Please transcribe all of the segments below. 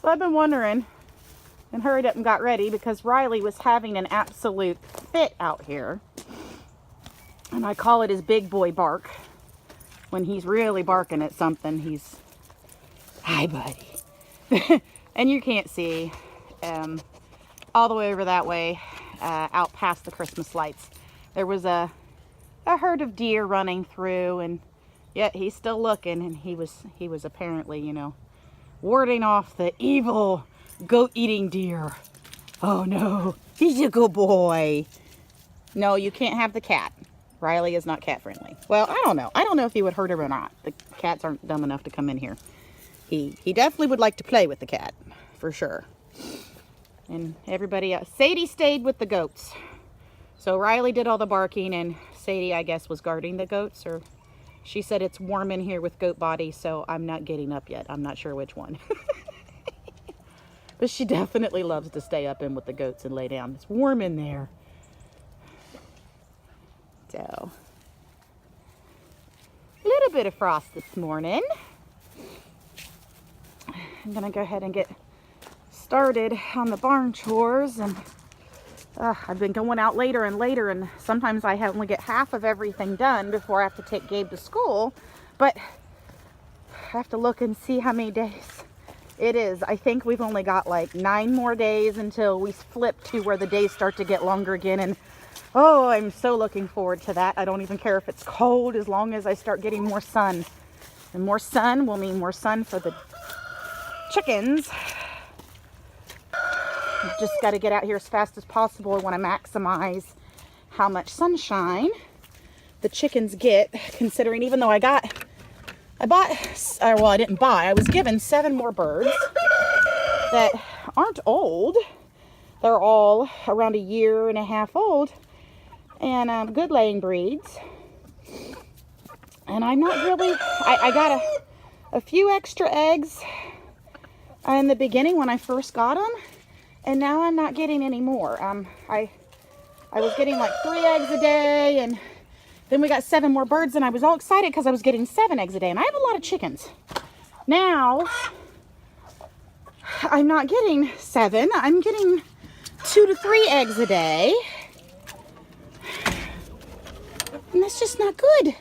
So I've been wondering and hurried up and got ready because Riley was having an absolute fit out here. And I call it his big boy bark. When he's really barking at something, he's, hi buddy. And you can't see all the way over that way, out past the Christmas lights. There was a herd of deer running through, and yet he's still looking, and he was apparently, you know, warding off the evil goat-eating deer. Oh no, he's a good boy. No, you can't have the cat. Riley is not cat friendly. Well, I don't know. I don't know if he would hurt her or not. The cats aren't dumb enough to come in here. He definitely would like to play with the cat, for sure. And everybody else. Sadie stayed with the goats. So Riley did all the barking, and Sadie, I guess, was guarding the goats, or she said it's warm in here with goat body, so I'm not getting up yet. I'm not sure which one. But she definitely loves to stay up in with the goats and lay down. It's warm in there. So, a little bit of frost this morning. I'm gonna go ahead and get started on the barn chores, and I've been going out later and later, and sometimes I only get half of everything done before I have to take Gabe to school, but I have to look and see how many days it is. I think we've only got like 9 more days until we flip to where the days start to get longer again, and oh, I'm so looking forward to that. I don't even care if it's cold as long as I start getting more sun. And more sun will mean more sun for the chickens. I've just got to get out here as fast as possible. I want to maximize how much sunshine the chickens get, considering even though I was given 7 more birds that aren't old. They're all around 1.5 years old. And good laying breeds. And I'm not really, I got a few extra eggs in the beginning when I first got them, and now I'm not getting any more. I was getting like 3 eggs a day, and then we got 7 more birds, and I was all excited because I was getting 7 eggs a day, and I have a lot of chickens. Now, I'm not getting 7, I'm getting 2 to 3 eggs a day. And that's just not good.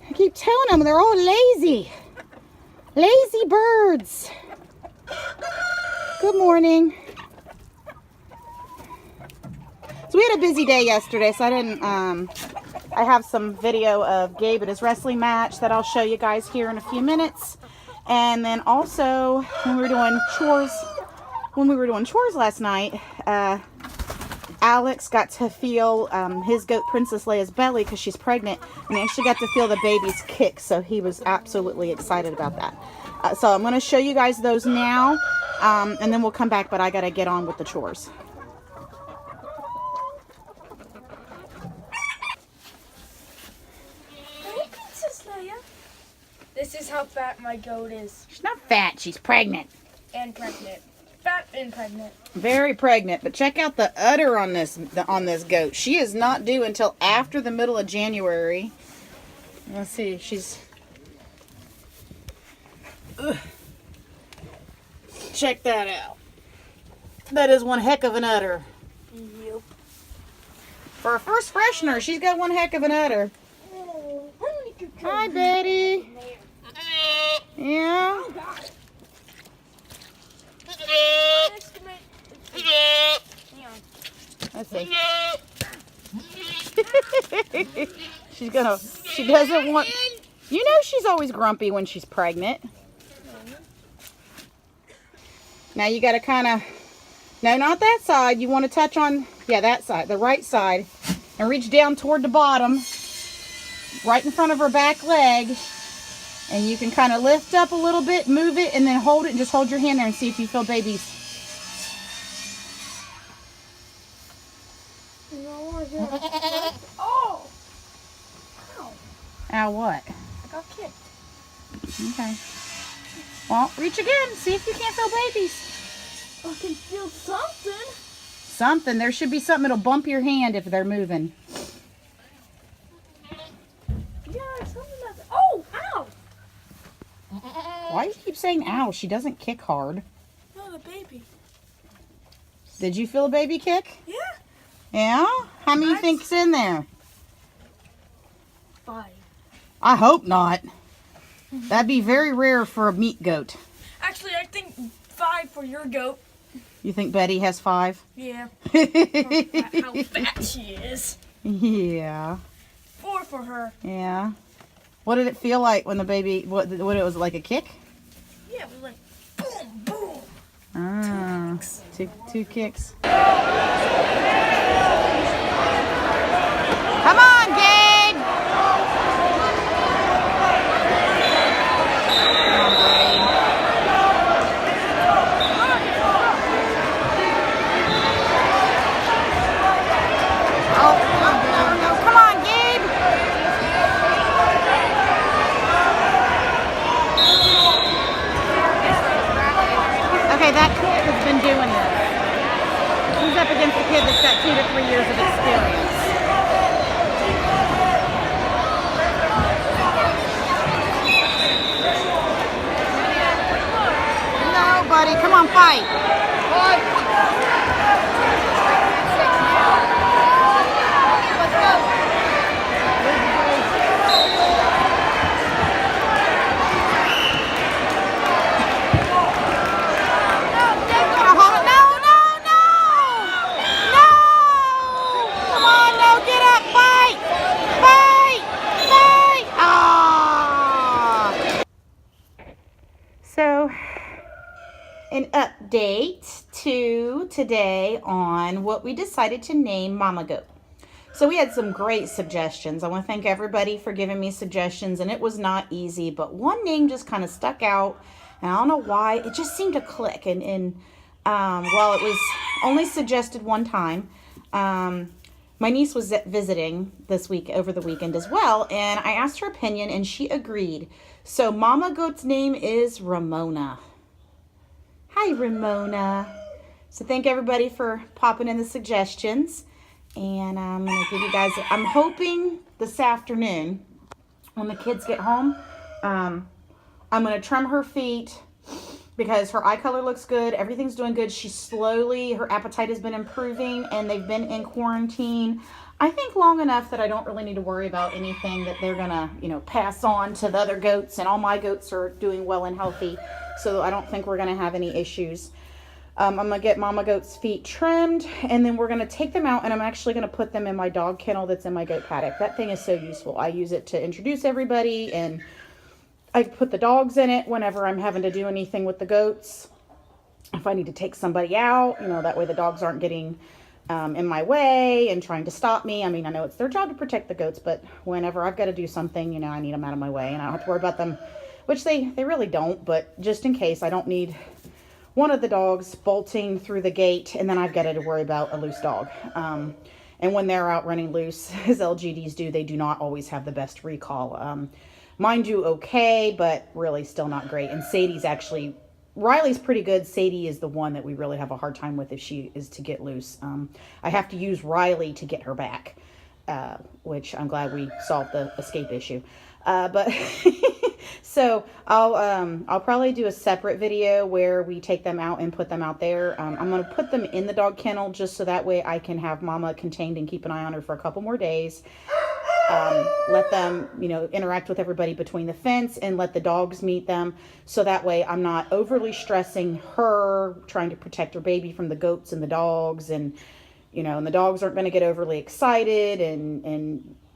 I keep telling them they're all lazy. Lazy birds. Good morning. So we had a busy day yesterday, so I didn't, I have some video of Gabe at his wrestling match that I'll show you guys here in a few minutes. And then also, when we were doing chores last night, Alex got to feel his goat Princess Leia's belly because she's pregnant, and he actually got to feel the baby's kick, so he was absolutely excited about that. So I'm going to show you guys those now, and then we'll come back, but I got to get on with the chores. Hey, Princess Leia. This is how fat my goat is. She's not fat, she's pregnant. And pregnant. Fat and pregnant. Very pregnant, but check out the udder on this goat. She is not due until after the middle of January. Let's see, she's... Ugh. Check that out. That is one heck of an udder. Yep. For a first freshener, she's got one heck of an udder. Hi, Betty. Yeah. Let's see. She doesn't want, you know, she's always grumpy when she's pregnant. Now you got to kind of, no, not that side. You want to touch on, yeah, that side, the right side, and reach down toward the bottom, right in front of her back leg. And you can kind of lift up a little bit, move it, and then hold it, and just hold your hand there and see if you feel babies. Oh! Ow. Ow, what? I got kicked. Okay. Well, reach again. See if you can't feel babies. I can feel something. Something. There should be something that'll bump your hand if they're moving. Yeah, something that's... Oh! Ow! Why do you keep saying ow? She doesn't kick hard. Did you feel a baby kick? Yeah. Yeah? How many Nice. think's in there? 5. I hope not. That'd be very rare for a meat goat. Actually, I think 5 for your goat. You think Betty has 5? Yeah. How fat she is. Yeah. 4 for her. Yeah. What did it feel like when the baby, what it was like a kick? Yeah, it was like boom, boom. Ah, two kicks. Come on, Gabe! Come on, Gabe! Okay, that kid has been doing this. He's up against a kid that's got 2 to 3 years of experience. No, buddy, come on, fight. So, an update to today on what we decided to name Mama Goat. So we had some great suggestions. I want to thank everybody for giving me suggestions, and it was not easy, but one name just kind of stuck out, and I don't know why. It just seemed to click, and while it was only suggested one time, my niece was visiting this week, over the weekend as well, and I asked her opinion, and she agreed. So Mama Goat's name is Ramona. Hi, Ramona. So thank everybody for popping in the suggestions. And I'm going to give you guys, I'm hoping this afternoon when the kids get home, I'm going to trim her feet because her eye color looks good. Everything's doing good. She's slowly, her appetite has been improving, and they've been in quarantine, I think, long enough that I don't really need to worry about anything that they're going to, pass on to the other goats. And all my goats are doing well and healthy, so I don't think we're going to have any issues. I'm going to get Mama Goat's feet trimmed, and then we're going to take them out, and I'm actually going to put them in my dog kennel that's in my goat paddock. That thing is so useful. I use it to introduce everybody, and I put the dogs in it whenever I'm having to do anything with the goats. If I need to take somebody out, that way the dogs aren't getting in my way and trying to stop me. I mean, I know it's their job to protect the goats, but whenever I've got to do something, I need them out of my way, and I don't have to worry about them, which they really don't, but just in case, I don't need one of the dogs bolting through the gate, and then I've got to worry about a loose dog. And when they're out running loose, as LGDs do, they do not always have the best recall. Mine do okay, but really still not great. And Riley's pretty good. Sadie is the one that we really have a hard time with if she is to get loose. I have to use Riley to get her back, which I'm glad we solved the escape issue. But so I'll probably do a separate video where we take them out and put them out there. I'm going to put them in the dog kennel just so that way I can have Mama contained and keep an eye on her for a couple more days. Let them, interact with everybody between the fence, and let the dogs meet them. So that way I'm not overly stressing her, trying to protect her baby from the goats and the dogs, and the dogs aren't going to get overly excited, and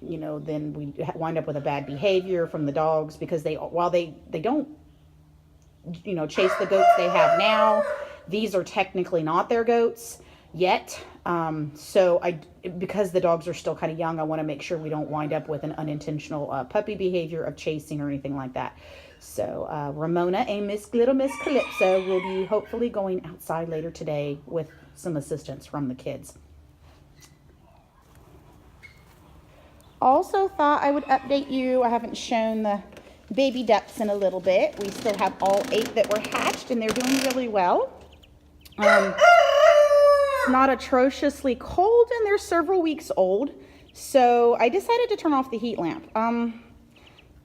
then we wind up with a bad behavior from the dogs, because while they don't, chase the goats they have now, these are technically not their goats yet. Because the dogs are still kind of young, I want to make sure we don't wind up with an unintentional puppy behavior of chasing or anything like that. So Ramona and Little Miss Calypso will be hopefully going outside later today with some assistance from the kids. Also thought I would update you. I haven't shown the baby ducks in a little bit. We still have all 8 that were hatched, and they're doing really well. It's not atrociously cold, and they're several weeks old, so I decided to turn off the heat lamp.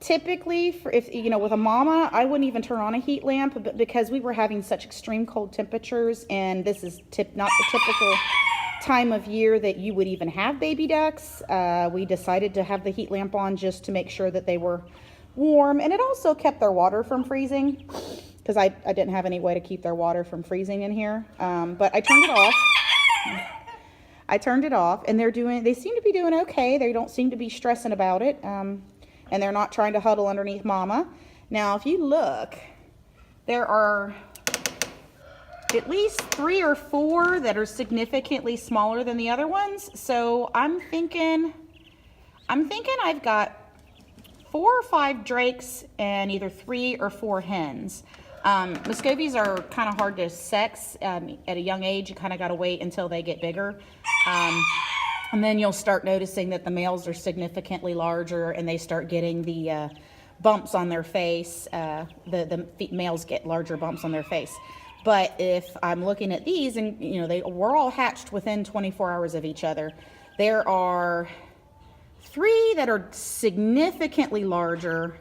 typically, for if you know, with a mama, I wouldn't even turn on a heat lamp, but because we were having such extreme cold temperatures, and this is not the typical time of year that you would even have baby ducks, we decided to have the heat lamp on just to make sure that they were warm, and it also kept their water from freezing, because I didn't have any way to keep their water from freezing in here. But I turned it off. And they seem to be doing okay. They don't seem to be stressing about it. And they're not trying to huddle underneath Mama. Now, if you look, there are at least 3 or 4 that are significantly smaller than the other ones. So I'm thinking I've got 4 or 5 drakes and either 3 or 4 hens. Muscovies are kind of hard to sex at a young age. You kind of got to wait until they get bigger. And then you'll start noticing that the males are significantly larger and they start getting the bumps on their face. The males get larger bumps on their face. But if I'm looking at these, and you know, we're all hatched within 24 hours of each other, there are 3 that are significantly larger,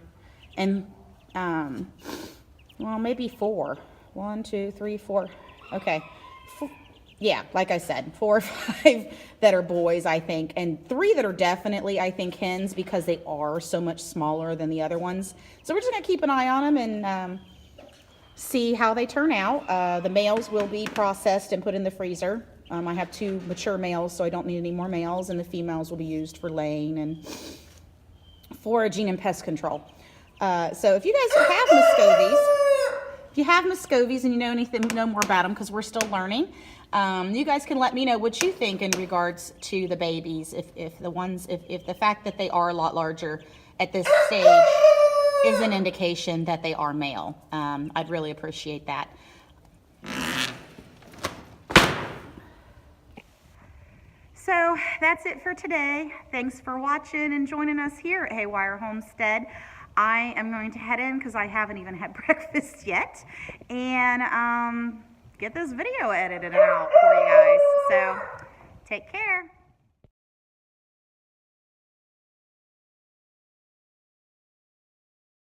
and well, maybe 4. 1, 2, 3, 4. Okay. Yeah, like I said, 4 or 5 that are boys, I think, and 3 that are definitely, I think, hens, because they are so much smaller than the other ones. So we're just going to keep an eye on them and see how they turn out. The males will be processed and put in the freezer. I have 2 mature males, so I don't need any more males, and the females will be used for laying and foraging and pest control. So if you guys have Muscovies, and you know more about them, because we're still learning, you guys can let me know what you think in regards to the babies. If the fact that they are a lot larger at this stage is an indication that they are male. I'd really appreciate that. So that's it for today. Thanks for watching and joining us here at Haywire Homestead. I am going to head in because I haven't even had breakfast yet, and get this video edited out for you guys. So take care.